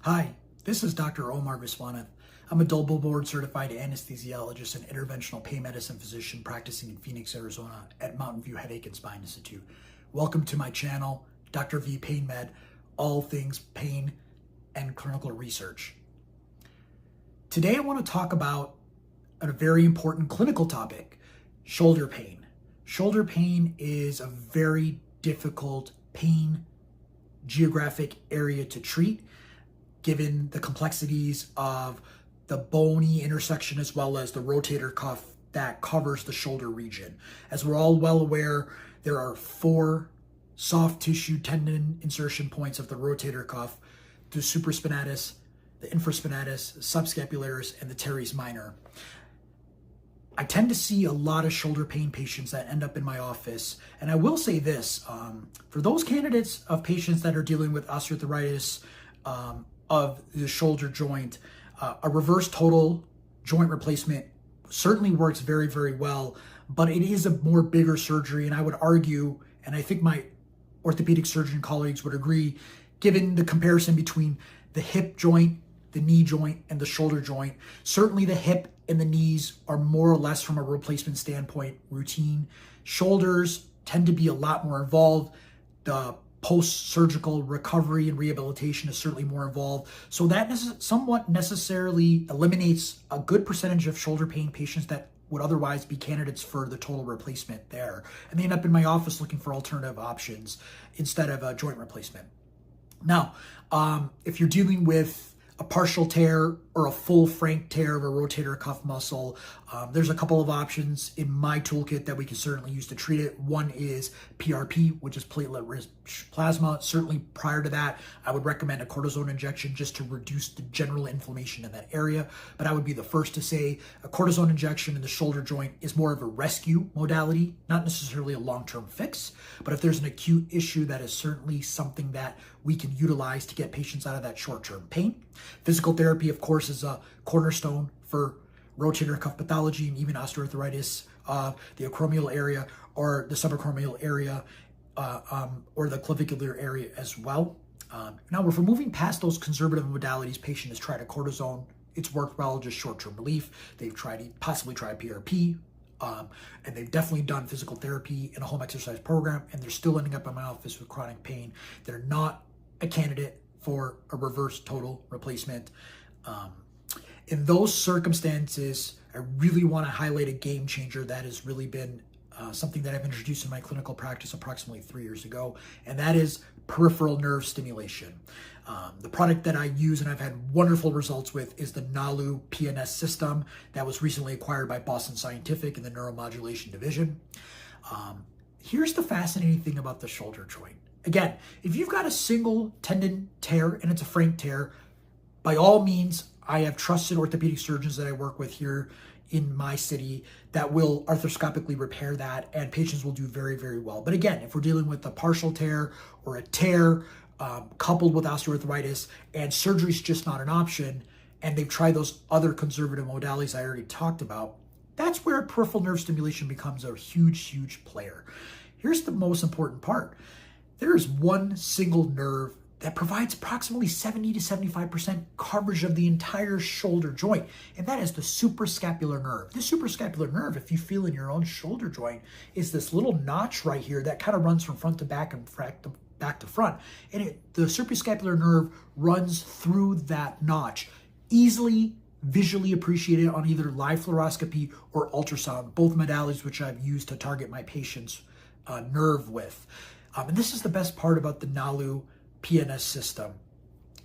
Hi, this is Dr. Omar Vespona. I'm a double board certified anesthesiologist and interventional pain medicine physician practicing in Phoenix, Arizona at Mountain View Headache and Spine Institute. Welcome to my channel, Dr. V Pain Med, all things pain and clinical research. Today I want to talk about a very important clinical topic, shoulder pain. Shoulder pain is a very difficult pain geographic area to treat, given the complexities of the bony intersection as well as the rotator cuff that covers the shoulder region. As we're all well aware, there are 4 soft tissue tendon insertion points of the rotator cuff: the supraspinatus, the infraspinatus, subscapularis, and the teres minor. I tend to see a lot of shoulder pain patients that end up in my office. And I will say this, for those candidates of patients that are dealing with osteoarthritis of the shoulder joint, a reverse total joint replacement certainly works very, very well, but it is a more bigger surgery. And I would argue, and I think my orthopedic surgeon colleagues would agree, given the comparison between the hip joint, the knee joint, and the shoulder joint, certainly the hip and the knees are more or less, from a replacement standpoint, routine. Shoulders tend to be a lot more involved. The post-surgical recovery and rehabilitation is certainly more involved. So that somewhat necessarily eliminates a good percentage of shoulder pain patients that would otherwise be candidates for the total replacement there. And they end up in my office looking for alternative options instead of a joint replacement. Now, if you're dealing with a partial tear or a full frank tear of a rotator cuff muscle, there's a couple of options in my toolkit that we can certainly use to treat it. One is PRP, which is platelet-rich plasma. Certainly prior to that, I would recommend a cortisone injection just to reduce the general inflammation in that area. But I would be the first to say a cortisone injection in the shoulder joint is more of a rescue modality, not necessarily a long-term fix. But if there's an acute issue, that is certainly something that we can utilize to get patients out of that short-term pain. Physical therapy, of course, is a cornerstone for rotator cuff pathology and even osteoarthritis, the acromial area or the subacromial area, or the clavicular area as well. Now, if we're moving past those conservative modalities, patient has tried a cortisone, it's worked well, just short-term relief. They've possibly tried PRP, and they've definitely done physical therapy in a home exercise program, and they're still ending up in my office with chronic pain. They're not a candidate for a reverse total replacement. In those circumstances, I really want to highlight a game changer that has really been something that I've introduced in my clinical practice approximately 3 years ago, and that is peripheral nerve stimulation. The product that I use and I've had wonderful results with is the Nalu PNS system that was recently acquired by Boston Scientific in the neuromodulation division. Here's the fascinating thing about the shoulder joint. Again, if you've got a single tendon tear and it's a frank tear, by all means, I have trusted orthopedic surgeons that I work with here in my city that will arthroscopically repair that, and patients will do very, very well. But again, if we're dealing with a partial tear or a tear coupled with osteoarthritis and surgery is just not an option, and they've tried those other conservative modalities I already talked about, that's where peripheral nerve stimulation becomes a huge, huge player. Here's the most important part. There is one single nerve that provides approximately 70 to 75% coverage of the entire shoulder joint, and that is the suprascapular nerve. This suprascapular nerve, if you feel in your own shoulder joint, is this little notch right here that kind of runs from front to back and back to front. And the suprascapular nerve runs through that notch, easily visually appreciated on either live fluoroscopy or ultrasound, both modalities which I've used to target my patient's nerve with. And this is the best part about the Nalu PNS system.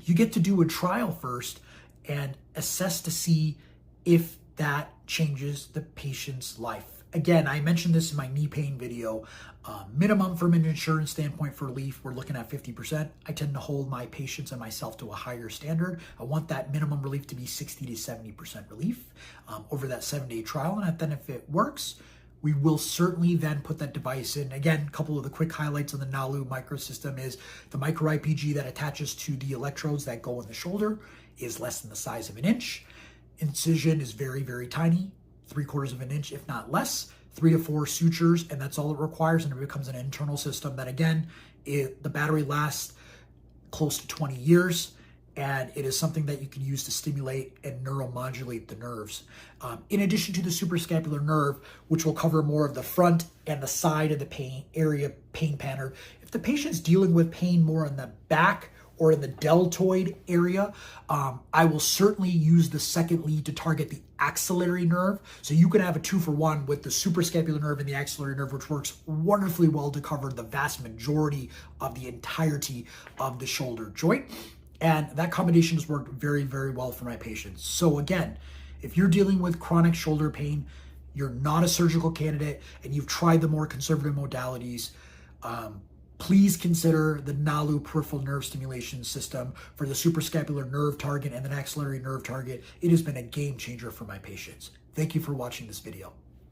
You get to do a trial first and assess to see if that changes the patient's life. Again, I mentioned this in my knee pain video. Minimum from an insurance standpoint for relief, we're looking at 50%. I tend to hold my patients and myself to a higher standard. I want that minimum relief to be 60 to 70% relief over that 7-day trial. And then if it works, we will certainly then put that device in. Again, a couple of the quick highlights on the Nalu microsystem is the micro IPG that attaches to the electrodes that go in the shoulder is less than the size of an inch. Incision is very, very tiny, 3/4 of an inch, if not less. 3 to 4 sutures, and that's all it requires, and it becomes an internal system that, again, the battery lasts close to 20 years. and it is something that you can use to stimulate and neuromodulate the nerves. In addition to the suprascapular nerve, which will cover more of the front and the side of the pain pattern. If the patient's dealing with pain more in the back or in the deltoid area, I will certainly use the second lead to target the axillary nerve. So you can have a 2-for-1 with the suprascapular nerve and the axillary nerve, which works wonderfully well to cover the vast majority of the entirety of the shoulder joint. And that combination has worked very, very well for my patients. So again, if you're dealing with chronic shoulder pain, you're not a surgical candidate, and you've tried the more conservative modalities, please consider the Nalu peripheral nerve stimulation system for the suprascapular nerve target and the axillary nerve target. It has been a game changer for my patients. Thank you for watching this video.